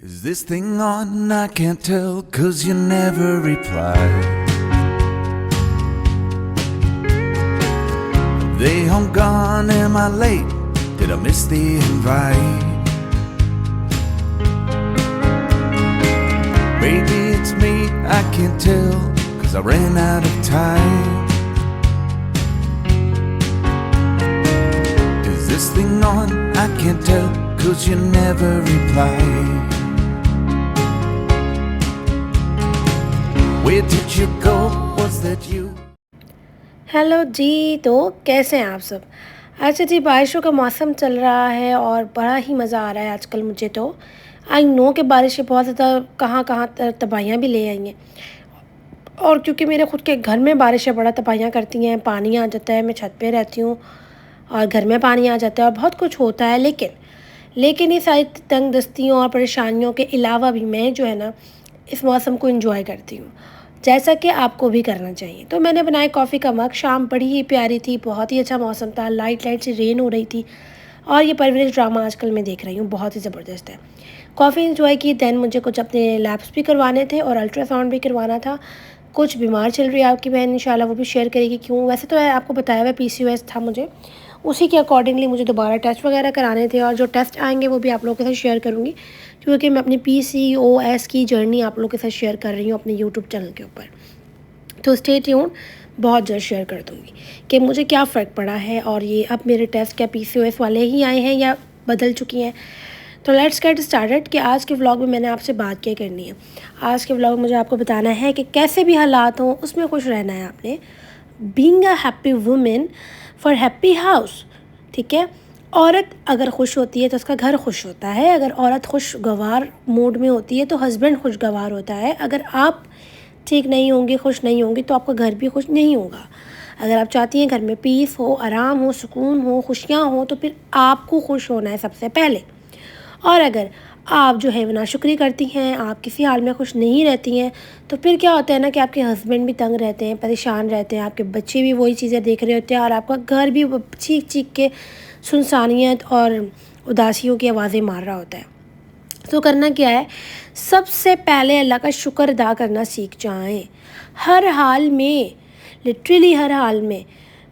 Is this thing on? I can't tell, 'cause you never reply. Are they home gone? Am I late? Did I miss the invite? Maybe it's me, I can't tell, 'cause I ran out of time. Is this thing on? I can't tell, 'cause you never reply. Where did you go? Was that you? Hello जी। तो कैसे हैं आप सब? अच्छा जी, बारिशों का मौसम चल रहा है और बड़ा ही मज़ा आ रहा है आजकल मुझे तो। आई नो कि बारिशें बहुत ज़्यादा कहाँ कहाँ तबाहियाँ भी ले आई हैं, और क्योंकि मेरे खुद के घर में बारिशें बड़ा तबाहियाँ करती हैं, पानी आ जाता है, मैं छत पे रहती हूँ और घर में पानी आ जाता है और बहुत कुछ होता है। लेकिन ये सारी तंग दस्तियों और परेशानियों के अलावा भी मैं जो है ना, इस मौसम को एंजॉय करती हूँ, जैसा कि आपको भी करना चाहिए। तो मैंने बनाया कॉफ़ी का मग। शाम बड़ी ही प्यारी थी, बहुत ही अच्छा मौसम था, लाइट लाइट सी रेन हो रही थी। और ये परवरिश ड्रामा आजकल मैं देख रही हूँ, बहुत ही ज़बरदस्त है। कॉफ़ी एंजॉय की, दैन मुझे कुछ अपने लैब्स भी करवाने थे और अल्ट्रासाउंड भी करवाना था। कुछ बीमार चल रही है आपकी बहन, इंशाल्लाह वो भी शेयर करेगी क्यों। वैसे तो आपको बताया हुआ PCOS था मुझे, उसी के अकॉर्डिंगली मुझे दोबारा टेस्ट वगैरह कराने थे, और जो टेस्ट आएंगे वो भी आप लोगों के साथ शेयर करूँगी, क्योंकि मैं अपनी PCOS की जर्नी आप लोगों के साथ शेयर कर रही हूँ अपने यूट्यूब चैनल के ऊपर। तो स्टे ट्यून, बहुत जल्द शेयर कर दूँगी कि मुझे क्या फ़र्क पड़ा है, और ये अब मेरे टेस्ट क्या PCOS वाले ही आए हैं या बदल चुकी हैं। तो लेट्स गेट स्टार्टेड कि आज के व्लॉग में मैंने आपसे बात क्या करनी है। आज के व्लॉग में मुझे आपको बताना है कि कैसे भी हालात हों उसमें खुश रहना है आपने। Being a happy women for happy house, ठीक है। औरत अगर खुश होती है तो उसका घर खुश होता है। अगर औरत खुशगवार मूड में होती है तो हस्बैंड खुशगवार होता है। अगर आप ठीक नहीं होंगे, खुश नहीं होंगी, तो आपका घर भी खुश नहीं होगा। अगर आप चाहती हैं घर में पीस हो, आराम हो, सुकून हो, खुशियाँ हो, तो फिर आपको खुश होना है सबसे पहले। और अगर आप जो है वो नाशुक्री करती हैं, आप किसी हाल में खुश नहीं रहती हैं, तो फिर क्या होता है ना कि आपके हस्बैंड भी तंग रहते हैं, परेशान रहते हैं, आपके बच्चे भी वही चीज़ें देख रहे होते हैं, और आपका घर भी चीख चीख के सुनसानियत और उदासियों की आवाज़ें मार रहा होता है। तो करना क्या है, सबसे पहले अल्लाह का शुक्र अदा करना सीख जाएं। हर हाल में, लिटरली हर हाल में,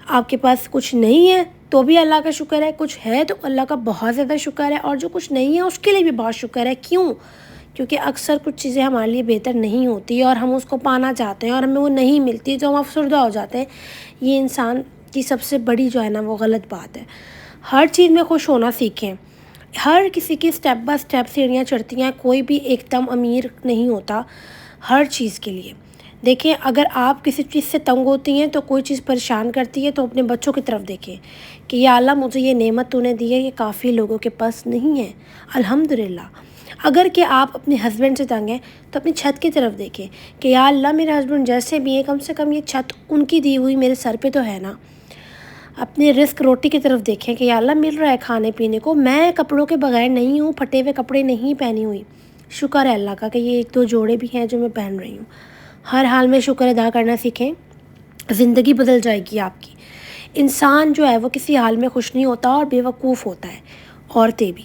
आपके पास कुछ नहीं है तो भी अल्लाह का शुक्र है, कुछ है तो अल्लाह का बहुत ज़्यादा शुक्र है, और जो कुछ नहीं है उसके लिए भी बहुत शुक्र है। क्यों? क्योंकि अक्सर कुछ चीज़ें हमारे लिए बेहतर नहीं होती और हम उसको पाना चाहते हैं और हमें वो नहीं मिलती, तो हम अफसरदा हो जाते हैं। ये इंसान की सबसे बड़ी जो है ना वो गलत बात है। हर चीज़ में खुश होना सीखें। हर किसी की स्टेप बाय स्टेप सीढ़ियाँ चढ़ती हैं, कोई भी एकदम अमीर नहीं होता हर चीज़ के लिए। देखें, अगर आप किसी चीज़ से तंग होती हैं, तो कोई चीज़ परेशान करती है, तो अपने बच्चों की तरफ देखें कि या अल्लाह मुझे ये नेमत तूने दी है, ये काफ़ी लोगों के पास नहीं है, अल्हम्दुलिल्लाह। अगर कि आप अपने हस्बैंड से तंग हैं, तो अपनी छत की तरफ देखें कि या अल्लाह मेरे हस्बैंड जैसे भी हैं, कम से कम ये छत उनकी दी हुई मेरे सर पे तो है ना। अपने रिस्क रोटी की तरफ देखें कि या अल्लाह मिल रहा है खाने पीने को, मैं कपड़ों के बगैर नहीं हूँ, फटे हुए कपड़े नहीं पहनी हुई। शुक्र है अल्लाह का कि ये 1-2 जोड़े भी हैं जो मैं पहन रही हूँ। हर हाल में शुक्र अदा करना सीखें, ज़िंदगी बदल जाएगी आपकी। इंसान जो है वो किसी हाल में खुश नहीं होता और बेवकूफ़ होता है, औरतें भी।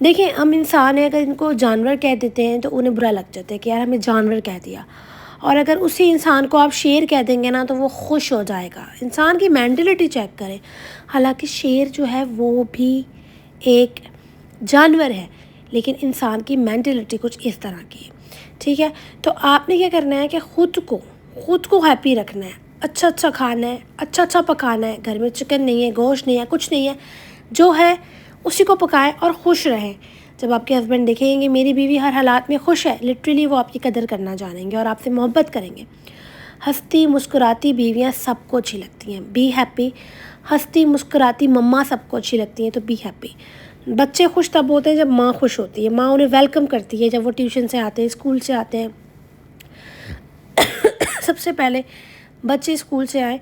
देखिए, हम इंसान हैं, अगर इनको जानवर कह देते हैं तो उन्हें बुरा लग जाता है कि यार हमें जानवर कह दिया, और अगर उसी इंसान को आप शेर कह देंगे ना तो वो खुश हो जाएगा। इंसान की मेंटलिटी चेक करें। हालांकि शेर जो है वो भी एक जानवर है, लेकिन इंसान की मेंटलिटी कुछ इस तरह की है, ठीक है। तो आपने क्या करना है कि खुद को हैप्पी रखना है, अच्छा अच्छा खाना है, अच्छा अच्छा पकाना है। घर में चिकन नहीं है, गोश्त नहीं है, कुछ नहीं है, जो है उसी को पकाएं और खुश रहें। जब आपके हस्बैंड देखेंगे मेरी बीवी हर हालात में खुश है, लिटरली वो आपकी कदर करना जानेंगे और आपसे मोहब्बत करेंगे। हंसती मुस्कुराती बीवियां सबको अच्छी लगती हैं, बी हैप्पी। हंसती मुस्कुराती मम्मा सबको अच्छी लगती हैं, तो बी हैप्पी। बच्चे खुश तब होते हैं जब माँ खुश होती है, माँ उन्हें वेलकम करती है जब वो ट्यूशन से आते हैं, स्कूल से आते हैं। सबसे पहले बच्चे स्कूल से आए,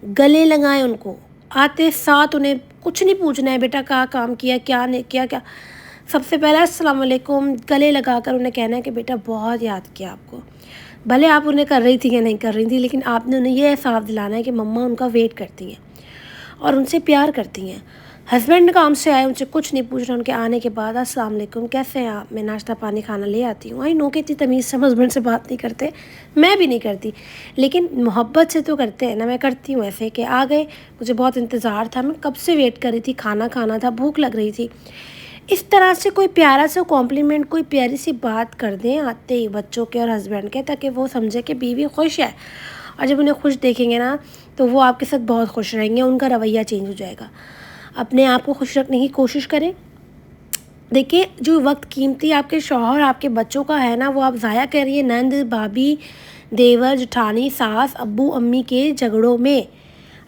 गले लगाएं उनको, आते साथ उन्हें कुछ नहीं पूछना है बेटा क्या काम किया, क्या नहीं किया, क्या। सबसे पहले अस्सलाम वालेकुम गले लगाकर उन्हें कहना है कि बेटा बहुत याद किया आपको। भले आप उन्हें कर रही थी या नहीं कर रही थी, लेकिन आपने उन्हें यह एहसास दिलाना है कि मम्मा उनका वेट करती हैं और उनसे प्यार करती हैं। हस्बैंड काम से आए, मुझे कुछ नहीं पूछ रहे, उनके आने के बाद अस्सलाम वालेकुम, कैसे हैं आप, मैं नाश्ता पानी खाना ले आती हूँ। आई नो कि इतनी तमीज़ से हम हस्बैंड से बात नहीं करते, मैं भी नहीं करती, लेकिन मोहब्बत से तो करते हैं ना। मैं करती हूँ ऐसे कि आ गए, मुझे बहुत इंतज़ार था, मैं कब से वेट कर रही थी, खाना खाना था, भूख लग रही थी। इस तरह से कोई प्यारा सा कॉम्प्लीमेंट, कोई प्यारी सी बात कर दें आते ही बच्चों के और हस्बैंड के, ताकि वो समझे कि बीवी खुश है। और जब उन्हें खुश देखेंगे ना तो वो आपके साथ बहुत खुश रहेंगे, उनका रवैया चेंज हो जाएगा। अपने आप को खुश रखने की कोशिश करें। देखिए, जो वक्त कीमती आपके शौहर आपके बच्चों का है ना, वो आप ज़ाया कर रही है नंद भाभी देवर जेठानी सास अब्बू अम्मी के झगड़ों में।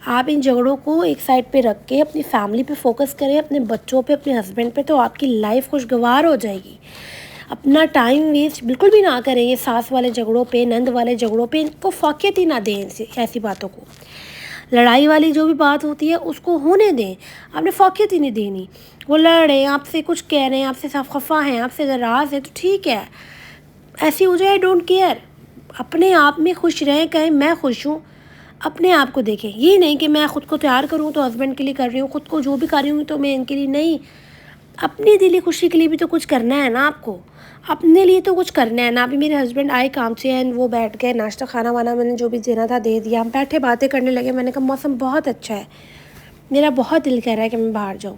आप इन झगड़ों को एक साइड पे रख के अपनी फैमिली पे फोकस करें, अपने बच्चों पे, अपने हस्बैंड पे, तो आपकी लाइफ खुशगवार हो जाएगी। अपना टाइम वेस्ट बिल्कुल भी ना करें ये सास वाले झगड़ों पे, नंद वाले झगड़ों पे, इनको फ़ौक़ियत ही ना दें ऐसी बातों को। लड़ाई वाली जो भी बात होती है उसको होने दें, आपने फ़ौक़ियत ही नहीं देनी। वो लड़ रहे हैं आपसे, कुछ कह रहे हैं आपसे, खफा हैं आपसे, नाराज़ है, तो ठीक है, ऐसी हो जाए, डोंट केयर। अपने आप में खुश रहें, कहें मैं खुश हूँ, अपने आप को देखें। ये नहीं कि मैं ख़ुद को तैयार करूँ तो हस्बैंड के लिए कर रही हूँ, ख़ुद को जो भी कर रही हूँ तो मैं इनके लिए नहीं। अपनी दिली खुशी के लिए भी तो कुछ करना है ना आपको, अपने लिए तो कुछ करना है ना। अभी मेरे हस्बैंड आए काम से एंड वो बैठ गए, नाश्ता खाना वाना मैंने जो भी देना था दे दिया, हम बैठे बातें करने लगे। मैंने कहा मौसम बहुत अच्छा है, मेरा बहुत दिल कह रहा है कि मैं बाहर जाऊँ।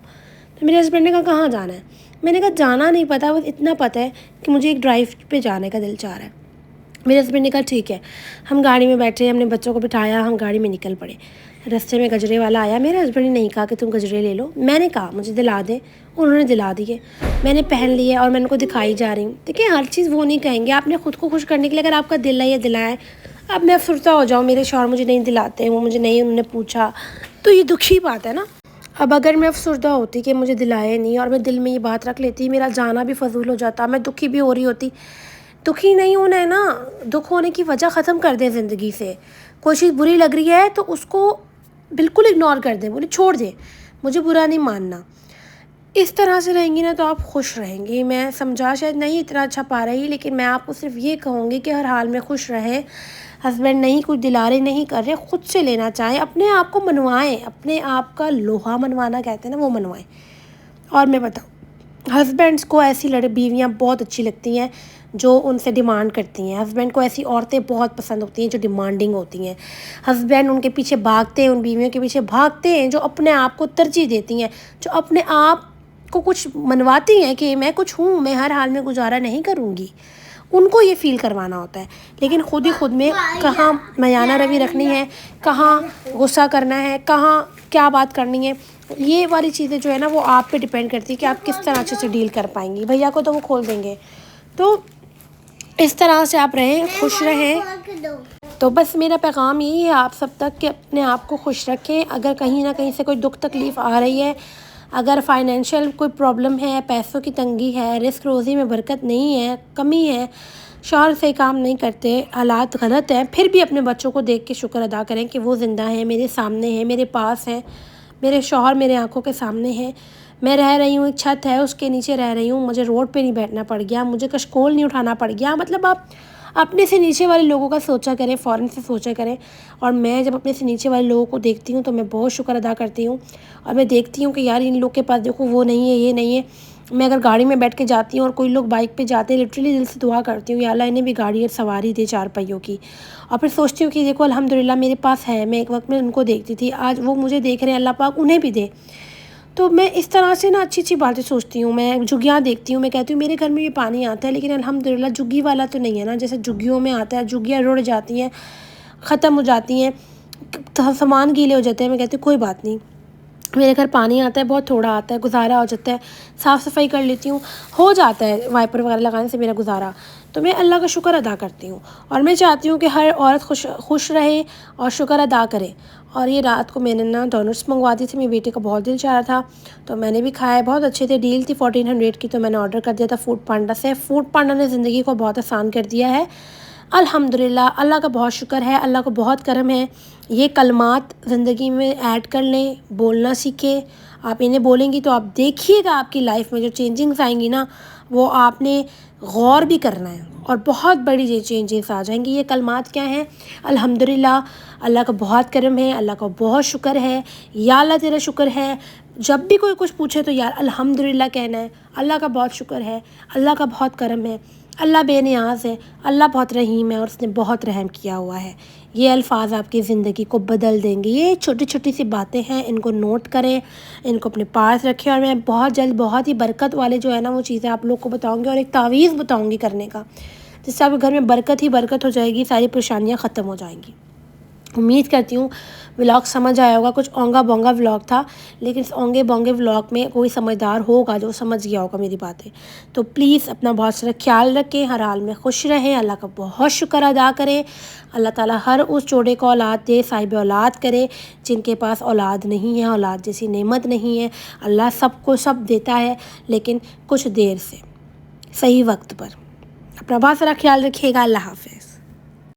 तो मेरे हस्बैंड ने कहा कहाँ जाना है। मैंने कहा जाना नहीं पता, बस इतना पता है कि मुझे एक ड्राइव पे जाने का दिल चाह रहा है। मेरे हस्बैंड ने कहा ठीक है। हम गाड़ी में बैठे, हमने बच्चों को बिठाया, हम गाड़ी में निकल पड़े। रास्ते में गजरे वाला आया, मेरे हस्बैंड ने नहीं कहा कि तुम गजरे ले लो, मैंने कहा मुझे दिला दें, उन्होंने दिला दिए, मैंने पहन लिए और मैं उनको दिखाई जा रही हूँ। देखिए, हर चीज़ वो नहीं कहेंगे, आपने ख़ुद को खुश करने के लिए अगर आपका दिल है या दिलाएं। अब मैं अफसरदा हो जाऊँ, मेरे शौहर मुझे नहीं दिलाते, वो मुझे नहीं, उन्होंने पूछा, तो ये दुखी बात है ना। अब अगर मैं अफसरदा होती कि मुझे दिलाए नहीं और मैं दिल में ये बात रख लेती, मेरा जाना भी फजूल हो जाता, मैं दुखी भी हो रही होती। दुखी नहीं होना है ना, दुख होने की वजह ख़त्म कर दें ज़िंदगी से। कोई चीज़ बुरी लग रही है तो उसको बिल्कुल इग्नोर कर दें, बोले छोड़ दें, मुझे बुरा नहीं मानना। इस तरह से रहेंगी ना तो आप खुश रहेंगी। मैं समझा शायद नहीं इतना अच्छा पा रही, लेकिन मैं आपको सिर्फ ये कहूँगी कि हर हाल में खुश रहें। हस्बैंड नहीं कुछ दिला रहे, नहीं कर रहे, ख़ुद से लेना चाहें, अपने आप को मनवाएं, अपने आप का लोहा मनवाना कहते हैं ना, वो मनवाएं। और मैं बताऊँ, हस्बैंड्स को ऐसी बीवियाँ बहुत अच्छी लगती हैं जो उनसे डिमांड करती हैं। हस्बैंड को ऐसी औरतें बहुत पसंद होती हैं जो डिमांडिंग होती हैं। हस्बैंड उनके पीछे भागते हैं, उन बीवियों के पीछे भागते हैं जो अपने आप को तरजीह देती हैं, जो अपने आप को कुछ मनवाती हैं कि मैं कुछ हूँ, मैं हर हाल में गुजारा नहीं करूँगी। उनको ये फ़ील करवाना होता है, लेकिन खुद ही खुद में कहाँ मयाना रवि रखनी है, कहाँ गुस्सा करना है, कहाँ क्या बात करनी है, ये वाली चीज़ें जो है ना वो आप पे डिपेंड करती है कि आप किस तरह अच्छे से डील कर पाएंगी। भैया को तो वो खोल देंगे। तो इस तरह से आप रहें, खुश रहें। तो बस मेरा पैगाम यही है आप सब तक कि अपने आप को खुश रखें। अगर कहीं ना कहीं से कोई दुख तकलीफ़ आ रही है, अगर फाइनेंशियल कोई प्रॉब्लम है, पैसों की तंगी है, रिस्क रोज़ी में बरकत नहीं है, कमी है, शौहर से काम नहीं करते, हालात गलत हैं, फिर भी अपने बच्चों को देख के शुक्र अदा करें कि वो ज़िंदा हैं, मेरे सामने हैं, मेरे पास हैं, मेरे शौहर मेरे आंखों के सामने हैं। मैं रह रही हूँ, एक छत है उसके नीचे रह रही हूँ, मुझे रोड पे नहीं बैठना पड़ गया, मुझे कशकोल नहीं उठाना पड़ गया। मतलब आप अपने से नीचे वाले लोगों का सोचा करें, फ़ौरन से सोचा करें। और मैं जब अपने से नीचे वाले लोगों को देखती हूँ तो मैं बहुत शुक्र अदा करती हूँ। और मैं देखती हूँ कि यार इन लोग के पास देखो वो नहीं है, ये नहीं है। मैं अगर गाड़ी में बैठ के जाती हूँ और कोई लोग बाइक पे जाते हैं, लिटरली दिल से दुआ करती हूँ या अल्लाह इन्हें भी गाड़ी और सवारी दे 4 पहियों की। और फिर सोचती हूँ कि देखो अल्हम्दुलिल्लाह मेरे पास है। मैं एक वक्त में उनको देखती थी, आज वो मुझे देख रहे हैं, अल्लाह पाक उन्हें भी दे। तो मैं इस तरह से ना अच्छी अच्छी बातें सोचती हूँ। मैं झुग्गियाँ देखती हूँ, मैं कहती हूँ मेरे घर में भी पानी आता है, लेकिन अल्हम्दुलिल्लाह झुग्गी वाला तो नहीं है ना, जैसे झुग्गियों में आता है। झुग्गियाँ रुड़ जाती हैं, ख़त्म हो जाती हैं, सामान गीले हो जाते हैं। मैं कहती हूँ कोई बात नहीं, मेरे घर पानी आता है, बहुत थोड़ा आता है, गुजारा हो जाता है। साफ़ सफाई कर लेती हूँ, हो जाता है, वाइपर वगैरह लगाने से मेरा गुजारा। तो मैं अल्लाह का शुक्र अदा करती हूँ। और मैं चाहती हूँ कि हर औरत खुश रहे और शुक्र अदा करे। और ये रात को मैंने ना डोनट्स मंगवा दी थी, मेरी बेटी का बहुत दिल चाह रहा था, तो मैंने भी खाया, बहुत अच्छे थे। डील थी 1400 की, तो मैंने ऑर्डर कर दिया था फूड पांडा से। फूड पांडा ने ज़िंदगी को बहुत आसान कर दिया है, अल्हम्दुलिल्लाह। अल्लाह का बहुत शुक्र है, अल्लाह को बहुत करम है। ये कलमात ज़िंदगी में ऐड कर लें, बोलना सीखें। आप इन्हें बोलेंगी तो आप देखिएगा आपकी लाइफ में जो चेंजिंग्स आएंगी ना, वो आपने गौर भी करना है और बहुत बड़ी ये चेंजेस आ जाएंगी। ये कलमात क्या हैं? अल्हम्दुलिल्लाह, अल्लाह का बहुत करम है, अल्लाह का बहुत शुक्र है, या अल्लाह तेरा शुक्र है, جب بھی کوئی کچھ پوچھے تو یار الحمدللہ کہنا ہے، اللہ کا بہت شکر ہے، اللہ کا بہت کرم ہے، اللہ بے نیاز ہے، اللہ بہت رحیم ہے اور اس نے بہت رحم کیا ہوا ہے۔ یہ الفاظ آپ کی زندگی کو بدل دیں گے۔ یہ چھوٹی چھوٹی سی باتیں ہیں، ان کو نوٹ کریں، ان کو اپنے پاس رکھیں، اور میں بہت جلد بہت ہی برکت والے جو ہے نا وہ چیزیں آپ لوگ کو بتاؤں گی، اور ایک تعویذ بتاؤں گی کرنے کا، جس سے آپ کے گھر میں برکت ہی برکت ہو جائے گی، ساری پریشانیاں ختم ہو جائیں گی۔ امید کرتی ہوں ولاگ سمجھ آیا ہوگا۔ کچھ اونگا بونگا ولاگ تھا، لیکن اس اونگے بونگے ولاگ میں کوئی سمجھدار ہوگا جو سمجھ گیا ہوگا میری باتیں۔ تو پلیز اپنا بہت سارا خیال رکھیں، ہر حال میں خوش رہیں، اللہ کا بہت شکر ادا کریں۔ اللہ تعالیٰ ہر اس جوڑے کو اولاد دے، صاحب اولاد کرے، جن کے پاس اولاد نہیں ہے، اولاد جیسی نعمت نہیں ہے۔ اللہ سب کو سب دیتا ہے، لیکن کچھ دیر سے، صحیح وقت پر۔ اپنا بہت سارا خیال رکھیے گا۔ اللہ حافظ۔